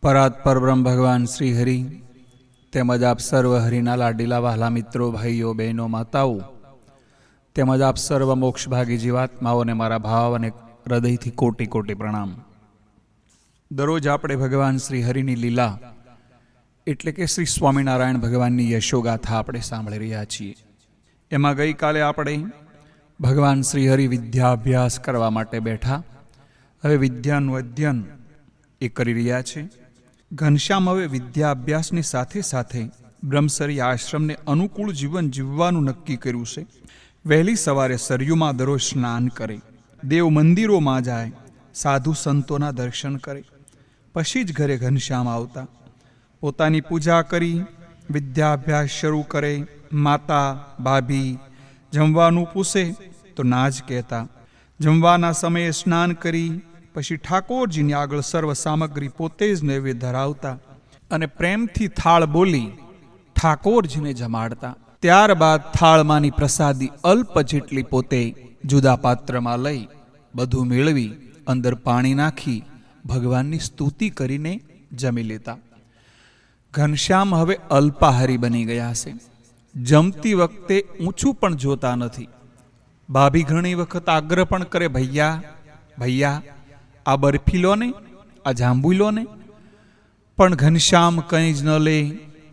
પરાત્પર બ્રહ્મ ભગવાન શ્રી હરિ તેમજ આપ સર્વ હરિના લાડીલા વહાલા મિત્રો, ભાઈઓ, બહેનો, માતાઓ તેમજ આપ સર્વ મોક્ષભાગી જીવાત્માઓને મારા ભાવ અને હૃદયથી કોટી કોટી પ્રણામ. દરરોજ આપણે ભગવાન શ્રી હરિની લીલા એટલે કે શ્રી સ્વામિનારાયણ ભગવાનની યશોગાથા આપણે સાંભળી રહ્યા છીએ. એમાં ગઈકાલે આપણે ભગવાન શ્રી હરિ વિદ્યાભ્યાસ કરવા માટે બેઠા. હવે વિદ્યાનું અધ્યયન એ કરી રહ્યા છે. ઘનશ્યામ હવે વિદ્યાભ્યાસની સાથે સાથે બ્રહ્મચર્ય આશ્રમને અનુકૂળ જીવન જીવવાનું નક્કી કર્યું છે. વહેલી સવારે સરયુમાં દરરોજ સ્નાન કરે, દેવ મંદિરોમાં જાય, સાધુ સંતોના દર્શન કરે, પછી જ ઘરે ઘનશ્યામ આવતા. પોતાની પૂજા કરી વિદ્યાભ્યાસ શરૂ કરે. માતા ભાભી જમવાનું પૂછે તો ના જ કહેતા. જમવાના સમયે સ્નાન કરી પછી ઠાકોરજીની આગળ સર્વ સામગ્રી પોતે જ નૈવેદ્ય ધરાવતા અને પ્રેમથી થાળ બોલી ઠાકોરજીને જમાડતા. ત્યારબાદ થાળમાંની પ્રસાદી અલ્પ જેટલી પોતે જુદા પાત્રમાં લઈ બધું મેળવી અંદર પાણી નાખી ભગવાનની સ્તુતિ કરીને જમી લેતા. ઘનશ્યામ હવે અલ્પાહારી બની ગયા છે. જમતી વખતે ઊંચું પણ જોતા નથી. ભાભી ઘણી વખત આગ્રહ પણ કરે, ભૈયા ભૈયા આ બરફી લો ને, આ જાંબુ લો ને. પણ ઘનશ્યામ કંઈ જ ન લે.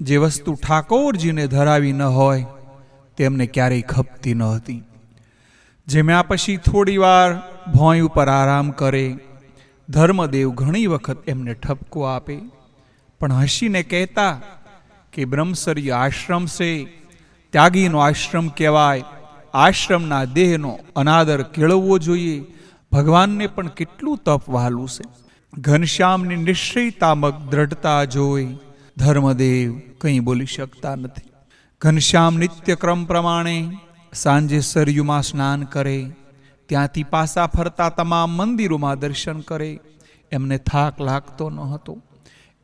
જે વસ્તુ ઠાકોરજીને ધરાવી ન હોય તેમને ક્યારેય ખપતી ન હતી. જેમ્યા પછી થોડી વાર ભોંય ઉપર આરામ કરે. ધર્મદેવ ઘણી વખત એમને ઠપકો આપે, પણ હસીને કહેતા કે બ્રહ્મચર્ય આશ્રમ છે, ત્યાગીનો આશ્રમ કહેવાય. આશ્રમના દેહનો અનાદર કેળવવો જોઈએ. ભગવાનને પણ કેટલું તપ વહાલું છે. ઘનશ્યામની નિશ્ચયતામક દ્રઢતા જોઈ ધર્મદેવ કંઈ બોલી શકતા નથી. ઘનશ્યામ નિત્યક્રમ પ્રમાણે સાંજે સરયુમાં સ્નાન કરે, ત્યાંથી પાછા ફરતા તમામ મંદિરોમાં દર્શન કરે. એમને થાક લાગતો ન હતો.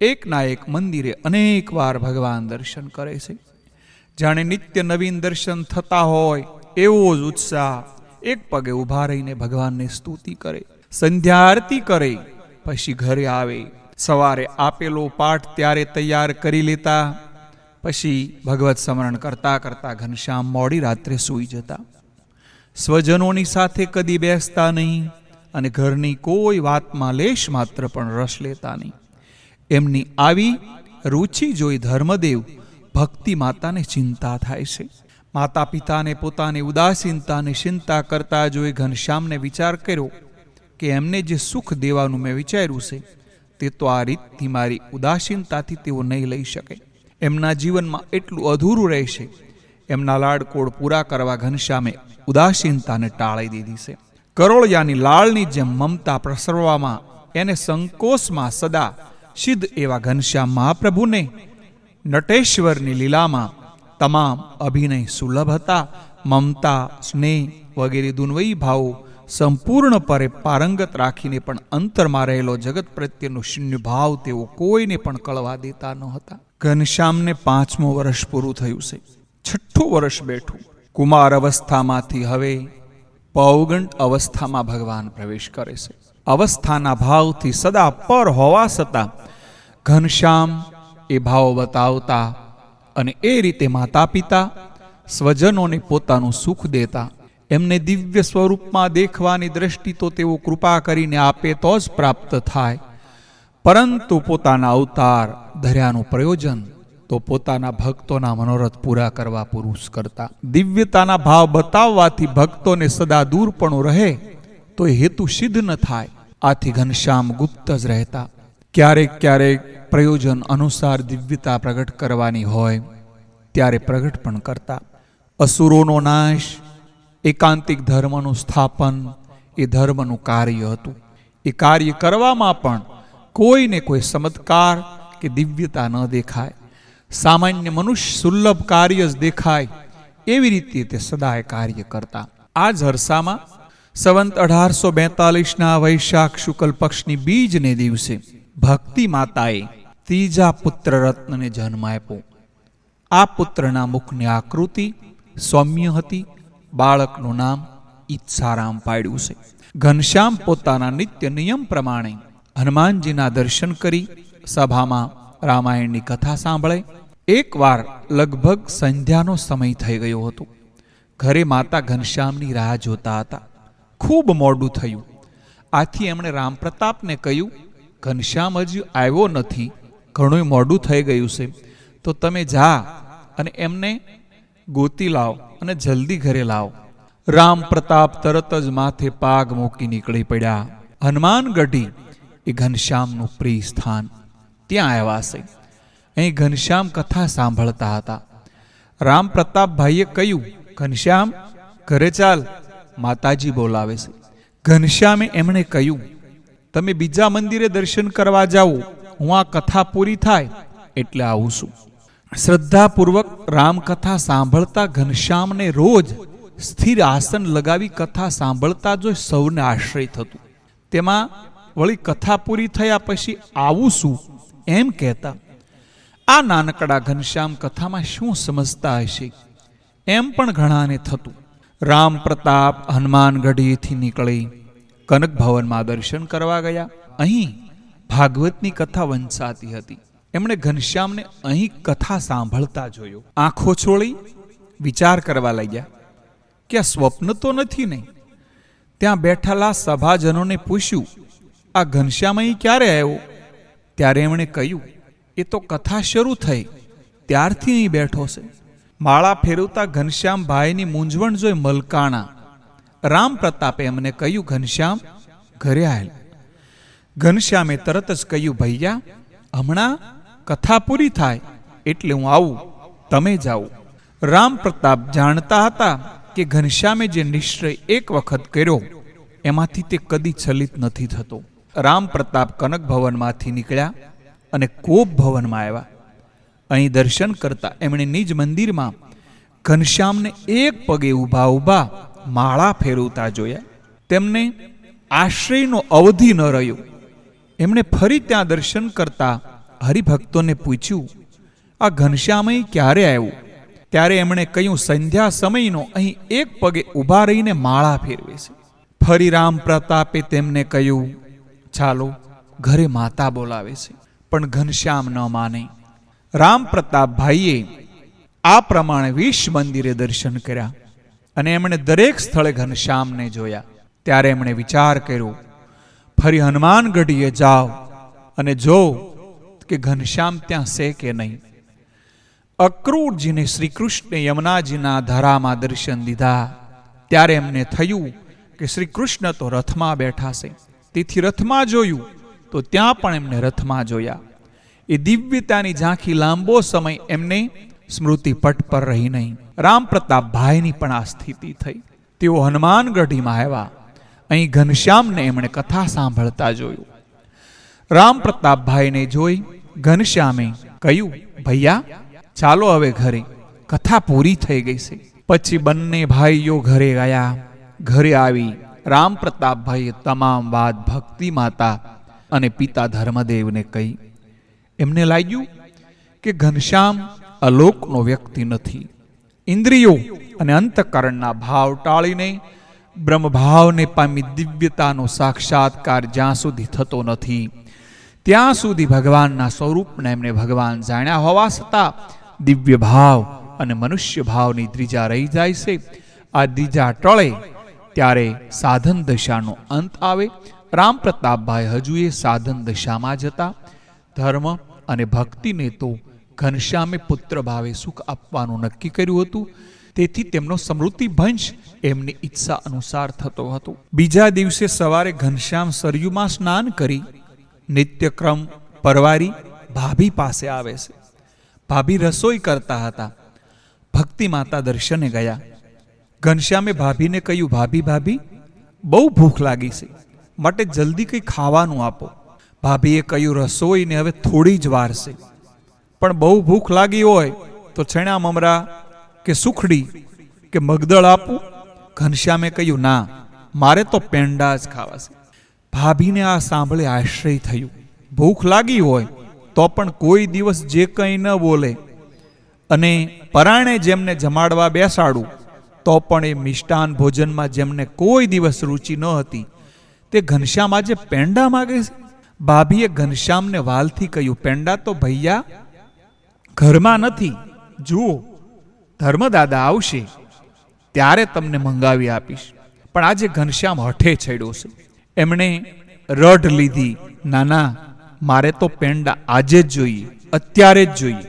એકના એક મંદિરે અનેક વાર ભગવાન દર્શન કરે છે. જાણે નિત્ય નવીન દર્શન થતા હોય એવો જ ઉત્સાહ. એક પગે ઊભા રહીને ભગવાનની સ્તુતિ કરે, સંધ્યા આરતી કરે, પછી ઘરે આવે. સવારે આપેલો પાઠ ત્યારે તૈયાર કરી લેતા. પછી ભગવત સ્મરણ કરતા કરતા ઘનશ્યામ મોડી રાત્રે સૂઈ જતા. સ્વજનોની સાથે કદી બેસતા નહીં અને ઘરની કોઈ વાતમાં લેશ માત્ર પણ રસ લેતા નહીં. એમની આવી રુચિ જોઈ ધર્મદેવ ભક્તિ માતાને ચિંતા થાય છે. માતા પિતાને પોતાની ઉદાસીનતાની ચિંતા કરતા જોઈ ઘનશ્યામને વિચાર કર્યો કે એમને જે સુખ દેવાનું મેં વિચાર્યું છે તે તો આ રીતથી મારી ઉદાસીનતાથી તેઓ નહીં લઈ શકે. એમના જીવનમાં એટલું અધૂરું રહેશે. એમના લાડકોડ પૂરા કરવા ઘનશ્યામે ઉદાસીનતાને ટાળી દીધી છે. કરોળિયાની લાળની જેમ મમતા પ્રસરવામાં એને સંકોચમાં સદા સિદ્ધ એવા ઘનશ્યામ મહાપ્રભુને નટેશ્વરની લીલામાં તમામ અભિનય સુલભ હતા. મમતા, સ્નેહ વગેરે દુન્વયી ભાવો સંપૂર્ણપણે પારંગત રાખીને પણ અંતરમાં રહેલો જગત પ્રત્યેનો શૂન્ય ભાવ તેઓ કોઈને પણ કળવા દેતા ન હતા. ઘનશ્યામને 5મું વર્ષ પૂરું થયું છે. 6ઠું વર્ષ બેઠું. કુમાર અવસ્થામાંથી હવે પૌગંડ અવસ્થામાં ભગવાન પ્રવેશ કરે છે. અવસ્થાના ભાવથી સદા પર હોવા છતાં ઘનશ્યામ એ ભાવ બતાવતા અને એ રીતે માતા પિતા સ્વજનોને પોતાનું સુખ દેતા. એમને દિવ્ય સ્વરૂપમાં દેખવાની દ્રષ્ટિ તો તેઓ કૃપા કરીને આપે તો જ પ્રાપ્ત થાય, પરંતુ પોતાના અવતાર ધર્યાનું પ્રયોજન તો પોતાના ભક્તોના મનોરથ પૂરા કરવા પુરુષ કરતા. દિવ્યતાના ભાવ બતાવવાથી ભક્તોને સદા દૂરપણું રહે તો એ હેતુ સિદ્ધ ન થાય. આથી ઘનશ્યામ ગુપ્ત જ રહેતા. ક્યારેક ક્યારેક પ્રયોજન અનુસાર દિવ્યતા પ્રગટ કરવાની હોય ત્યારે પ્રગટ પણ કરતા. અસુરોનો નાશ, એકાંતિક ધર્મનું સ્થાપન એ ધર્મનું કાર્ય હતું. એ કાર્ય કરવામાં પણ કોઈને કોઈ ચમત્કાર કે દિવ્યતા ન દેખાય. સામાન્ય મનુષ્ય સુલભ કાર્ય જ દેખાય એવી રીતે તે સદાય કાર્ય કરતા. આ જ હરસામાં સંવંત 1842ના વૈશાખ શુક્લ પક્ષની બીજને દિવસે ભક્તિ માતાએ ત્રીજા પુત્ર રત્નને જન્મ આપ્યો. આ પુત્રના મુખની આકૃતિ સૌમ્ય હતી. બાળકનું નામ ઈચ્છારામ પાડ્યું છે. ઘનશ્યામ પોતાના નિત્ય નિયમ પ્રમાણે હનુમાનજીના દર્શન કરી સભામાં રામાયણની કથા સાંભળે. એકવાર લગભગ સંધ્યાનો સમય થઈ ગયો હતો. ઘરે માતા ઘનશ્યામની રાહ જોતા હતા. ખૂબ મોડું થયું. આથી એમણે રામપ્રતાપને કહ્યું, ઘનશ્યામ હજી આવ્યો નથી, ઘણું મોડું થઈ ગયું છે, તો તમે જા અને એમને ગોતી લાવો અને જલ્દી ઘરે લાવો. રામપ્રતાપ તરત જ માથે પાગ મૂકી નીકળી પડ્યા. હનુમાનગઢી એ ઘનશ્યામનું પ્રિય સ્થાન. ત્યાં આવ્યા છે. અહીં ઘનશ્યામ કથા સાંભળતા હતા. રામપ્રતાપભાઈએ કહ્યું, ઘનશ્યામ ઘરે ચાલ, માતાજી બોલાવે છે. ઘનશ્યામે એમણે કહ્યું, તમે બીજા મંદિરે દર્શન કરવા જાઓ, હું આ કથા પૂરી થાય એટલે આવું છું. શ્રદ્ધાપૂર્વક રામકથા સાંભળતા ઘનશ્યામને રોજ સ્થિર આસન લગાવી કથા સાંભળતા જોઈ સૌને આશ્રય થતું. તેમાં વળી કથા પૂરી થયા પછી આવું શું એમ કહેતા. આ નાનકડા ઘનશ્યામ કથામાં શું સમજતા હશે એમ પણ ઘણાને થતું. રામ પ્રતાપ હનુમાનગઢીથી નીકળી કનક ભવનમાં દર્શન કરવા ગયા. અહીં ભાગવતની કથા વંચાતી હતી. એમણે ઘનશ્યામને અહીં કથા સાંભળતા જોયો. આંખો છોડી વિચાર કરવા લાગ્યા કે આ સ્વપ્ન તો નથી ને. ત્યાં બેઠેલા સભાજનોને પૂછ્યું, આ ઘનશ્યામ અહીં ક્યારે આવ્યો? ત્યારે એમણે કહ્યું, એ તો કથા શરૂ થઈ ત્યારથી અહીં બેઠો છે. માળા ફેરવતા ઘનશ્યામભાઈની મૂંઝવણ જોઈ મલકાણા. રામ પ્રતાપે એમને કહ્યું, ઘનશ્યામ ઘરે આવેલ. ઘનશ્યામે તરત જ કહ્યું, ભૈયા હમણાં કથા પૂરી થાય એટલે હું આવું, તમે જાઓ. રામ પ્રતાપ જાણતા હતા કે ઘનશ્યામે જે નિશ્ચય એક વખત કર્યો એમાંથી તે કદી છલિત નથી થતો. રામ પ્રતાપ કનક ભવનમાંથી નીકળ્યા અને કોપ ભવનમાં આવ્યા. અહીં દર્શન કરતા એમણે નિજ મંદિરમાં ઘનશ્યામને એક પગે ઊભા ઊભા માળા ફેરવતા જોયા. તેમને આશ્રયનો અવધિ ન રહ્યો. એમણે ફરી ત્યાં દર્શન કરતા હરિભક્તોને પૂછ્યું, આ ઘનશ્યામ અહીં ક્યારે આવ્યું? ત્યારે એમણે કહ્યું, સંધ્યા સમયનો અહીં એક પગે ઊભા રહીને માળા ફેરવે છે. ફરી રામ પ્રતાપે તેમને કહ્યું, ચાલો ઘરે માતા બોલાવે છે. પણ ઘનશ્યામ ન માને. રામ પ્રતાપભાઈએ આ પ્રમાણે 20 મંદિરે દર્શન કર્યા અને એમણે દરેક સ્થળે ઘનશ્યામને જોયા. ત્યારે એમણે વિચાર કર્યો, ફરી હનુમાનગઢીએ જાઓ અને જો કે ઘનશ્યામ ત્યાં છે કે નહીં. અક્રૂરજીને શ્રી કૃષ્ણે યમુનાજીના ધારામાં દર્શન દીધા. ત્યારે એમને થયું કે શ્રી કૃષ્ણ તો રથમાં બેઠા છે. તેથી રથમાં જોયું તો ત્યાં પણ એમને રથમાં જોયા. એ દિવ્યતાની ઝાંખી લાંબો સમય એમને સ્મૃતિ પટ પર રહી નહીં. રામ પ્રતાપભાઈની પણ આ સ્થિતિ થઈ. તેઓ હનુમાનગઢીમાં આવ્યા. અહીં ઘનશ્યામને એમણે કથા સાંભળતા જોયું. રામ પ્રતાપભાઈને જોઈ ઘનશ્યામે કહ્યું, ભૈયા ચાલો હવે ઘરે, કથા પૂરી થઈ ગઈ છે. પછી બંને ભાઈઓ ઘરે ગયા. ઘરે આવી રામ પ્રતાપભાઈએ તમામ વાત ભક્તિ માતા અને પિતા ધર્મદેવને કહી. એમને લાગ્યું કે ઘનશ્યામ અલોકનો વ્યક્તિ નથી. ઇન્દ્રિયો અને અંતઃકરણના ભાવ ટાળીને બ્રહ્મભાવને પામી દિવ્યતાનો સાક્ષાત્કાર જ્યાં સુધી થતો નથી ત્યાં સુધી ભગવાનના સ્વરૂપને એમને ભગવાન જાણ્યા હોવા છતાં દિવ્ય ભાવ અને મનુષ્ય ભાવની દ્વિજા રહી જાય છે. આ દ્વિજા ટળે ત્યારે સાધન દશાનો અંત આવે. રામ પ્રતાપભાઈ હજુ એ સાધન દશામાં જતા. ધર્મ અને ભક્તિને તો ઘનશ્યામે પુત્ર ભાવે સુખ આપવાનું નક્કી કર્યું હતું. તેથી તેમનો સ્મૃતિભંશ એમની ઈચ્છા અનુસાર થતો હતો. બીજા દિવસે સવારે ઘનશ્યામ સરયુમાં સ્નાન કરી નિત્યક્રમ પરવારી ભાભી પાસે આવે છે. ભાભી રસોઈ કરતા હતા. ભક્તિ માતા દર્શને ગયા. ઘનશ્યામે ભાભીને કહ્યું, ભાભી ભાભી બહુ ભૂખ લાગી છે, માટે જલ્દી કંઈ ખાવાનું આપો. ભાભીએ કહ્યું, રસોઈને હવે થોડી જ વાર છે, પણ બહુ ભૂખ લાગી હોય તો છેણા મમરા કે સુખડી કે મગદળ આપું? ઘનશ્યામે કહ્યું, ના, મારે તો પેંડા જ ખાવા છે. ભાભીને આ સાંભળે આશ્ચર્ય થયું. ભૂખ લાગી હોય તો પણ કોઈ દિવસ જે કંઈ ન બોલે અને પરાણે જેમને જમાડવા બેસાડું તો પણ એ મિષ્ટાન ભોજનમાં જેમને કોઈ દિવસ રુચિ ન હતી તે ઘનશ્યામ આજે પેંડા માગે છે. ભાભીએ ઘનશ્યામને વાલથી કહ્યું, પેંડા તો ભૈયા ઘરમાં નથી, જુઓ ધર્મદાદા આવશે ત્યારે તમને મંગાવી આપીશ. પણ આજે ઘનશ્યામ હઠે છેડ્યો છે. એમણે રઢ લીધી, નાના મારે તો પેંડા આજે જ જોઈએ, અત્યારે જ જોઈએ.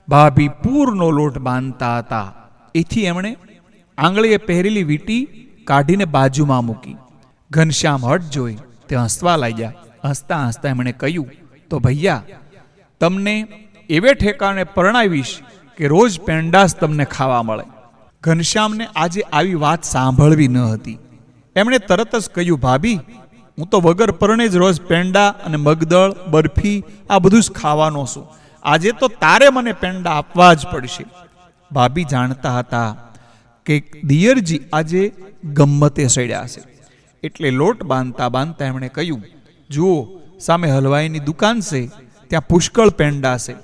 ભાભી પૂરનો લોટ બાંધતા હતા, એથી એમણે આંગળીએ પહેરેલી વીંટી કાઢીને બાજુમાં મૂકી. ઘનશ્યામ હઠ જોઈ તે હસવા લાગ્યા. હસતા હસતા એમણે કહ્યું, તો ભૈયા તમને એવે ઠેકાણે પરણાવીશ કે રોજ પેંડાસ તમને ખાવા મળે. ઘનશ્યામને આજે આવી વાત સાંભળવી ન હતી. એમણે તરત જ કહ્યું, ભાભી હું તો વગર પરણે જ રોજ પેંડા અને મગદળ બરફી આ બધું જ ખાવાનો છું. આજે તો તારે મને પેંડા આપવા જ પડશે. ભાભી જાણતા હતા કે દિયરજી આજે ગમ્મતે સડ્યા છે, એટલે લોટ બાંધતા બાંધતા એમણે કહ્યું, જુઓ સામે હલવાઈની દુકાન છે, ત્યાં પુષ્કળ પેંડા છે.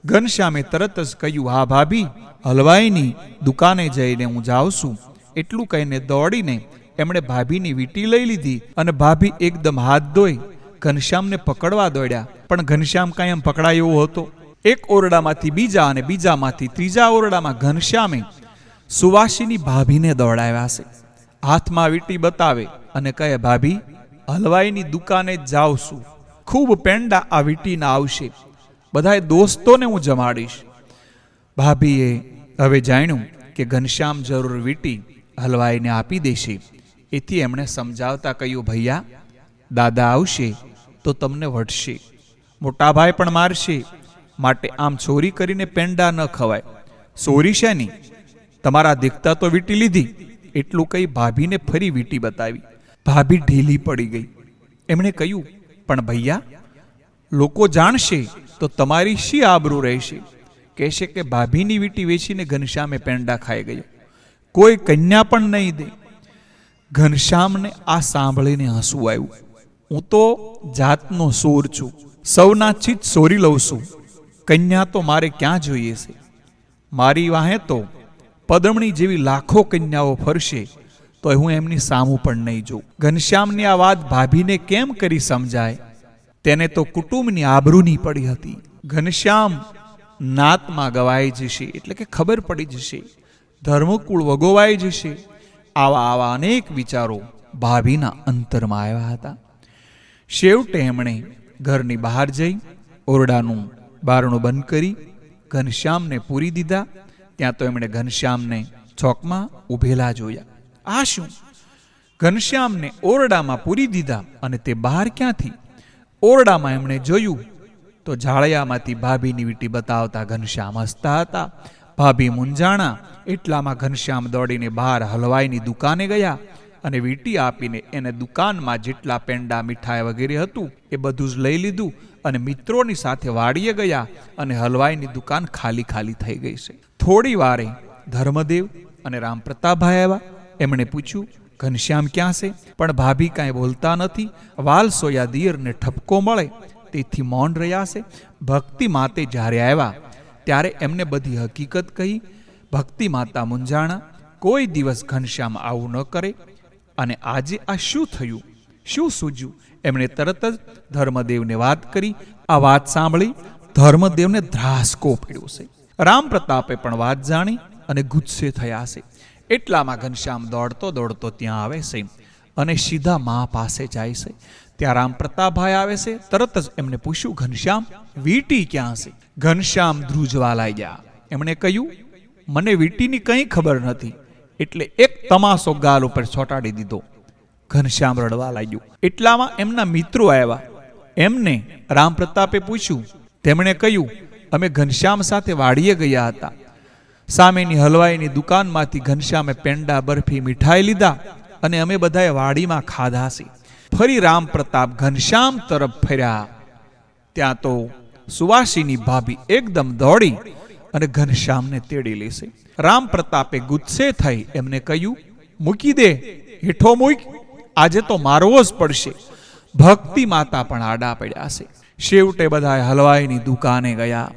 ઘનશ્યામે તરત જ કહ્યું, હા ભાભી હલવાઈની દુકાને જઈને હું જાઉં છું. એટલું કહીને દોડીને એમણે ભાભીની વીંટી લઈ લીધી અને ભાભી એકદમ હાથ ધોઈ ઘનશ્યામને પકડવા દોડ્યા. પણ ઘનશ્યામ કાંઈ એમ પકડાય એવો હતો. એક ઓરડામાંથી બીજા અને બીજામાંથી ત્રીજા ઓરડામાં ઘનશ્યામે સુવાસીની ભાભીને દોડાવ્યા છે. હાથમાં વીંટી બતાવે અને કહે, ભાભી હલવાઈની દુકાને જ જાઉં છું, ખૂબ પેંડા આ વીંટીના આવશે, બધાય દોસ્તોને હું જમાડીશ. ભાભીએ હવે જાણ્યું કે ઘનશ્યામ જરૂર વીંટી હલવાઈને આપી દેશે, એથી એમણે સમજાવતા કહ્યું, ભૈયા દાદા આવશે તો તમને વઢશે, મોટા ભાઈ પણ મારશે, માટે આમ ચોરી કરીને પેંડા ન ખવાય. ચોરી છે નહીં, તમારા દીકતા તો વીંટી લીધી. એટલું કહી ભાભીને ફરી વીંટી બતાવી. ભાભી ઢીલી પડી ગઈ. એમણે કહ્યું, પણ ભૈયા લોકો જાણશે તો તમારી શી આબરૂ રહેશે? કહેશે કે ભાભીની વીંટી વેચીને ઘનશ્યામે પેંડા ખાઈ ગયો, કોઈ કન્યા પણ નહીં દે. ઘનશ્યામને આ સાંભળીને હસવું આવ્યું. હું તો જાતનો સોર છું, સૌના ચિત્ત સોરી લઉં છું. કન્યા તો મારે ક્યાં જોઈએ છે? મારી વાહે તો પદમણી જેવી લાખો કન્યાઓ ફરશે, તો હું એમની સામું પણ નહીં જોઉં. ઘનશ્યામની આ વાત ભાભીને કેમ કરી સમજાય? તેને તો કુટુંબની આબરૂની પડી હતી. ઘનશ્યામ નાતમાં ગવાઈ જશે, એટલે કે ખબર પડી જશે, ધર્મકુળ વગોવાઈ જશે. આવા અનેક વિચારો ભાભીના અંતરમાં આવ્યા હતા. છેવટે એમણે ઘરની બહાર જઈ ઓરડાનું બારણું બંધ કરી ઘનશ્યામને પૂરી દીધા. ત્યાં તો એમણે ઘનશ્યામને ચોકમાં ઊભેલા જોયા. આ શું? ઘનશ્યામને ઓરડામાં પૂરી દીધા અને તે બહાર ક્યાંથી? ઓરડામાં એમણે જોયું તો ઝાડિયામાંથી ભાભીની વીંટી બતાવતા ઘનશ્યામ હસતા હતા. ભાભી મૂંઝાણા. એટલામાં ઘનશ્યામ દોડીને બહાર હલવાઈની દુકાને ગયા અને વીંટી આપીને એને દુકાનમાં જેટલા પેંડા મીઠાઈ વગેરે હતું એ બધું જ લઈ લીધું અને મિત્રોની સાથે વાડીએ ગયા અને હલવાઈની દુકાન ખાલી ખાલી થઈ ગઈ છે. થોડી વારે ધર્મદેવ અને રામપ્રતાપભાઈ આવ્યા. એમણે પૂછ્યું, ઘનશ્યામ ક્યાં છે? પણ ભાભી કાંઈ બોલતા નથી. વાલસોયા દિયરને ઠપકો મળે તેથી મૌન રહ્યા છે. ભક્તિ માતે જ્યારે આવ્યા ત્યારે એમને બધી હકીકત કહી. ભક્તિ માતા મૂંઝાણા. કોઈ દિવસ ઘનશ્યામ આવું ન કરે અને આજે આ શું થયું, શું સૂજ્યું? એમણે તરત જ ધર્મદેવને વાત કરી. આ વાત સાંભળી ધર્મદેવને ધ્રાસકો પડ્યો છે. રામપ્રતાપે પણ વાત જાણી અને ગુસ્સે થયા છે. એટલામાં ઘનશ્યામ દોડતો દોડતો ત્યાં આવે છે અને સીધા મા પાસે જાય છે. ત્યાં રામપ્રતાપભાઈ આવે છે. તરત જ એમને પૂછ્યું, ઘનશ્યામ વીંટી ક્યાં છે? ઘનશ્યામ ધ્રુજવા લાગ્યા. એમણે કહ્યું, મને વીંટીની કંઈ ખબર નથી. એટલે એક તમાસો ગાલ ઉપર છોટાડી દીધો. ઘનશ્યામ રડવા લાગ્યું. એટલામાં એમના મિત્રો આવ્યા. એમને રામપ્રતાપે પૂછ્યું. તેમણે કહ્યું, અમે ઘનશ્યામ સાથે વાડીએ ગયા હતા. સામેની હલવાઈની દુકાનમાંથી ઘનશ્યામે પેંડા બરફી મીઠાઈ લીધા અને અમે બધાએ વાડીમાં ખાધા છે. ફરી રામપ્રતાપ ઘનશ્યામ તરફ ફર્યા. ત્યાં તો સુવાસીની ભાભી એકદમ દોડી અને ઘનશ્યામને તેડી લેશે. રામપ્રતાપે ગુસ્સે થઈ એમને કહ્યું, મૂકી દે, હેઠો મૂક, આજે તો મારવો જ પડશે. ભક્તિ માતા પણ આડા પડ્યા છે. છેવટે બધા હલવાઈની દુકાને ગયા.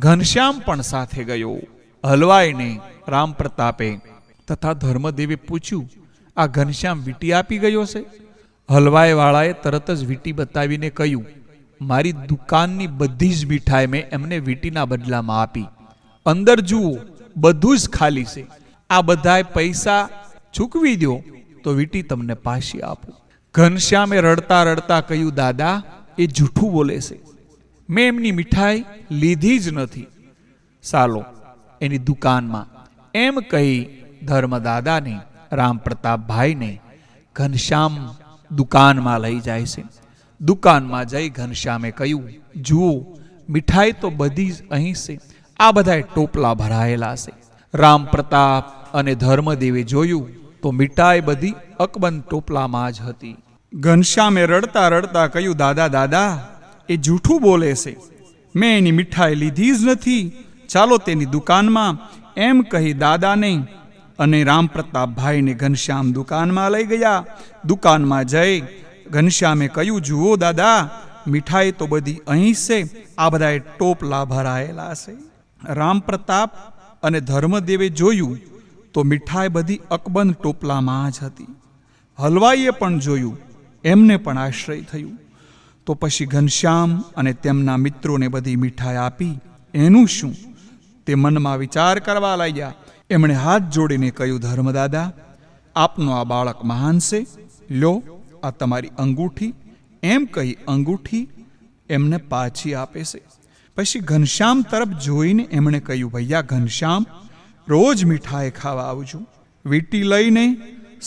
ઘનશ્યામ પણ સાથે ગયો. હલવાઈને રામપ્રતાપે તથા ધર્મદેવે પૂછ્યું, આ ઘનશ્યામ વીંટી આપી ગયો છે? હલવાઈ વાળાએ તરત જ વીંટી બતાવીને કહ્યું, મારી દુકાનની બધી જ મીઠાઈ મેં એમને વીંટીના બદલામાં આપી. અંદર જુઓ, બધું જ ખાલી છે. આ બધાય પૈસા ચૂકવી દો તો વીંટી તમને પાછી આપું. ઘનશ્યામે રડતા રડતા કહ્યું, દાદા એ જૂઠું બોલે છે, મેં એમની મીઠાઈ લીધી જ નથી. ચાલો એની દુકાનમાં, એમ કહી ધર્મદાદાને રામપ્રતાપભાઈને ઘનશ્યામ દુકાનમાં લઈ જાય છે. દુકાનમાં જઈ ઘનશ્યામે કહ્યું, જુઓ મીઠાઈ તો બધી જ અહીં છે, આ બધાય ટોપલા ભરાયેલા છે. રામપ્રતાપ અને ધર્મદેવે જોયું તો મીઠાઈ બધી અકબંધ ટોપલામાં જ હતી. ઘનશ્યામે રડતા રડતા કહ્યું, દાદા દાદા એ જૂઠું બોલે છે, મેં એની મીઠાઈ લીધી જ નથી. ચાલો તેની દુકાનમાં, એમ કહી દાદાને અને રામપ્રતાપભાઈને ઘનશ્યામ દુકાનમાં લઈ ગયા. દુકાનમાં જઈ ઘનશ્યામે કહ્યું, જુઓ દાદા મીઠાઈ તો બધી અહીં છે, આ બધાએ ટોપલા ભરાયેલા છે. રામપ્રતાપ અને ધર્મદેવે જોયું તો મીઠાઈ બધી અકબંધ ટોપલામાં જ હતી. હલવાઈએ પણ જોયું, એમને પણ આશ્ચર્ય થયું. તો પછી ઘનશ્યામ અને તેમના મિત્રોને બધી મીઠાઈ આપી. એનું શું? તે મનમાં વિચાર કરવા લાગ્યા. એમણે હાથ જોડીને કહ્યું, ધર્મદાદા આપનો આ બાળક મહાન છે, લો આ તમારી અંગૂઠી. એમ કહી અંગૂઠી એમને પાછી આપે છે. પછી ઘનશ્યામ તરફ જોઈને એમણે કહ્યું, ભૈયા ઘનશ્યામ, રોજ મીઠાઈ ખાવા આવજો. વીંટી લઈને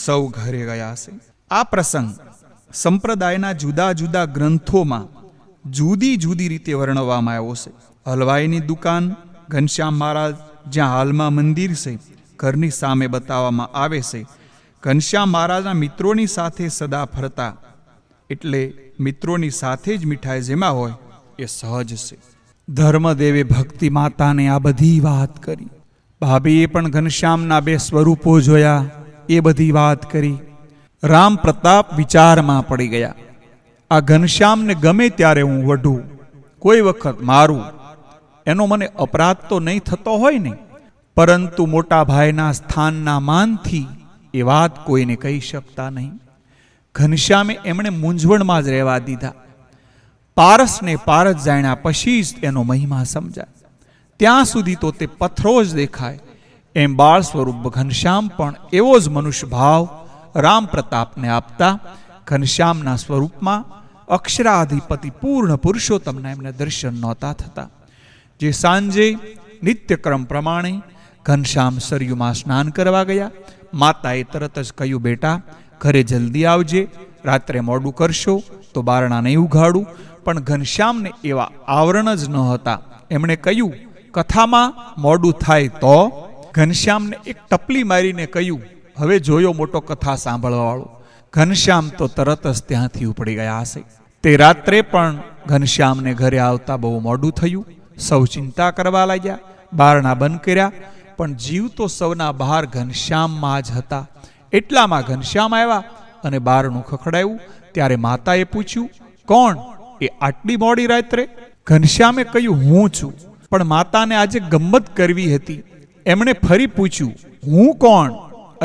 સૌ ઘરે ગયા છે. આ પ્રસંગ સંપ્રદાયના જુદા જુદા ગ્રંથોમાં જુદી જુદી રીતે વર્ણવવામાં આવ્યો છે. હલવાઈની દુકાન ઘનશ્યામ મહારાજ જ્યાં હાલમાં મંદિર છે ઘરની સામે બતાવવામાં આવે છે. ઘનશ્યામ મહારાજના મિત્રોની સાથે સદા ફરતા, એટલે મિત્રોની સાથે જ મીઠાઈ જેમાં હોય એ સહજ છે. ધર્મદેવે ભક્તિ માતાને આ બધી વાત કરી. ભાભીએ પણ ઘનશ્યામના 2 સ્વરૂપો જોયા, એ બધી વાત કરી. રામ પ્રતાપ વિચારમાં પડી ગયા. આ ઘનશ્યામને ગમે ત્યારે હું વઢું, કોઈ વખત મારું, એનો મને અપરાધ તો નહીં થતો હોય ને, પરંતુ મોટા ભાઈના સ્થાનના માનથી એ વાત કોઈને કહી શકતા નહીં. ઘનશ્યામે એમણે મૂંઝવણમાં જ રહેવા દીધા. પારસને પારસ જાણ્યા પછી જ એનો મહિમા સમજાય. ત્યાં સુધી તો તે પથ્થરો જ દેખાય. એમ બાળ સ્વરૂપ ઘનશ્યામ પણ એવો જ મનુષ્ય ભાવ રામ પ્રતાપને આપતા ઘનશ્યામના સ્વરૂપમાં અક્ષરાધિપતિ પૂર્ણ પુરુષોત્તમના એમને દર્શન નહોતા થતા. જે સાંજે નિત્યક્રમ પ્રમાણે ઘનશ્યામ સરયુમાં સ્નાન કરવા ગયા. માતાએ તરત જ કહ્યું, બેટા ઘરે જલ્દી આવજે, રાત્રે મોડું કરશો તો બારણા નહીં ઉઘાડું. પણ ઘનશ્યામને એવા આવરણ જ ન હતા. એમણે કહ્યું, કથામાં મોડું થાય તો? ઘનશ્યામને એક ટપલી મારીને કહ્યું, હવે જોયો મોટો કથા સાંભળવાવાળો. ઘનશ્યામ તો તરત જ ત્યાંથી ઉપડી ગયા હશે. તે રાત્રે પણ ઘનશ્યામને ઘરે આવતા બહુ મોડું થયું. સૌ ચિંતા કરવા લાગ્યા, બારણા બંધ કર્યા, પણ જીવ તો સૌના બહાર ઘનશ્યામમાં જ હતા. એટલામાં ઘનશ્યામ આવ્યા અને બારણું ખખડાયું. ત્યારે માતાએ પૂછ્યું, કોણ એ આટલી મોડી રાત્રે? ઘનશ્યામે કહ્યું, હું છું. પણ માતાને આજે ગમ્મત કરવી હતી. એમણે ફરી પૂછ્યું, હું કોણ?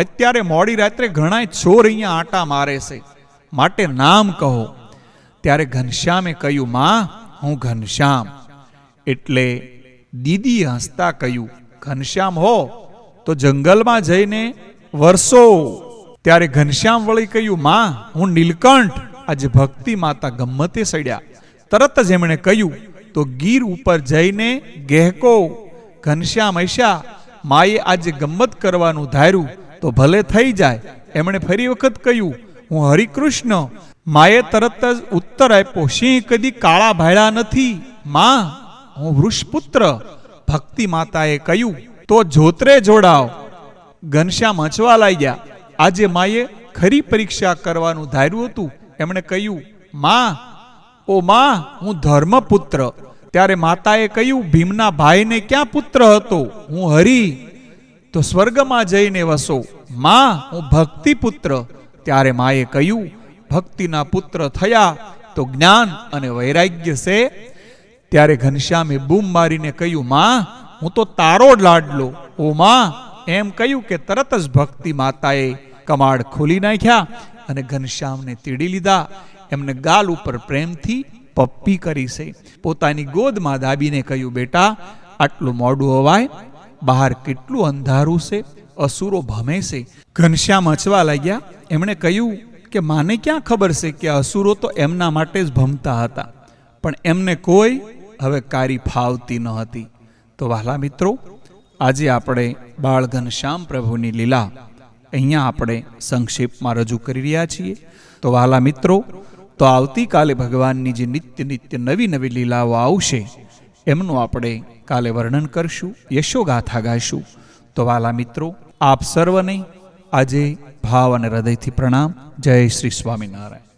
અત્યારે મોડી રાત્રે ઘણા ચોર અહીંયા આંટા મારે છે, માટે નામ કહો. ત્યારે ઘનશ્યામે કહ્યું, માં હું ઘનશ્યામ. એટલે દીદી હસતા કહ્યું, ઘનશ્યામ હો તો જંગલમાં જઈને વરસો. ત્યારે ઘનશ્યામ વળી કહ્યું, માં હું નીલકંઠ. આજે ભક્તિ માતા ગમ્મતે સડ્યા. તરત જ એમણે કહ્યું, તો ગીર ઉપર જઈને ગહેકો. ઘનશ્યામ હસ્યા. માએ આજે ગમ્મત કરવાનું ધાર્યું તો ભલે થઈ જાય. એમણે ફરી વખત કહ્યું, હું હરિકૃષ્ણ. માએ તરત જ ઉત્તર આપ્યો, સિંહ કદી કાળા ભાળ્યા નથી માં, હું વૃષપુત્ર. ભક્તિ માતાએ કહ્યું, તો જોતરે જોડાવ. ઘનશ્યામ હચવા લાગ્યા. આજે માએ ખરી પરીક્ષા કરવાનું ધાર્યું હતું. એમણે કહ્યું, માં ઓ માં હું ધર્મપુત્ર. ત્યારે માતાએ કહ્યું, ભીમના ભાઈને ક્યાં પુત્ર હતો? હું હરિ. તો સ્વર્ગમાં જઈને વસો. માં હું ભક્તિપુત્ર. ત્યારે માએ કહ્યું, ભક્તિના પુત્ર થયા તો જ્ઞાન અને વૈરાગ્ય છે. ત્યારે ઘનશ્યામે બૂમ મારીને કહ્યું, માં હું તો તારો લાડલો. ઓ માં એમ કહ્યું કે તરત જ ભક્તિ માતાએ કમાડ ખોલી નાખ્યા અને ઘનશ્યામને તીડી લીધા. એમને ગાલ ઉપર પ્રેમથી પપ્પી કરી છે. પોતાની ગોદમાં દાબીને કહ્યું, બેટા આટલું મોડું અવાય, બહાર કેટલું અંધારું છે, અસુરો ભમે છે. ઘનશ્યામ હસવા લાગ્યા. એમણે કહ્યું કે માને ક્યાં ખબર છે કે અસુરો તો એમના માટે જ ભમતા હતા, પણ એમને કોઈ હવે કારી ફાવતી ન હતી. તો વહાલા મિત્રો, આજે આપણે બાળ ઘનશ્યામ પ્રભુની લીલા અહીંયા આપણે સંક્ષેપમાં રજૂ કરી રહ્યા છીએ. તો વહાલા મિત્રો, તો આવતીકાલે ભગવાનની જે નિત્ય નિત્ય નવી નવી લીલાઓ આવશે એમનું આપણે કાલે વર્ણન કરશું, યશોગાથા ગાઈશું. તો વહાલા મિત્રો, આપ સર્વને આજે ભાવ અને હૃદયથી પ્રણામ. જય શ્રી સ્વામિનારાયણ.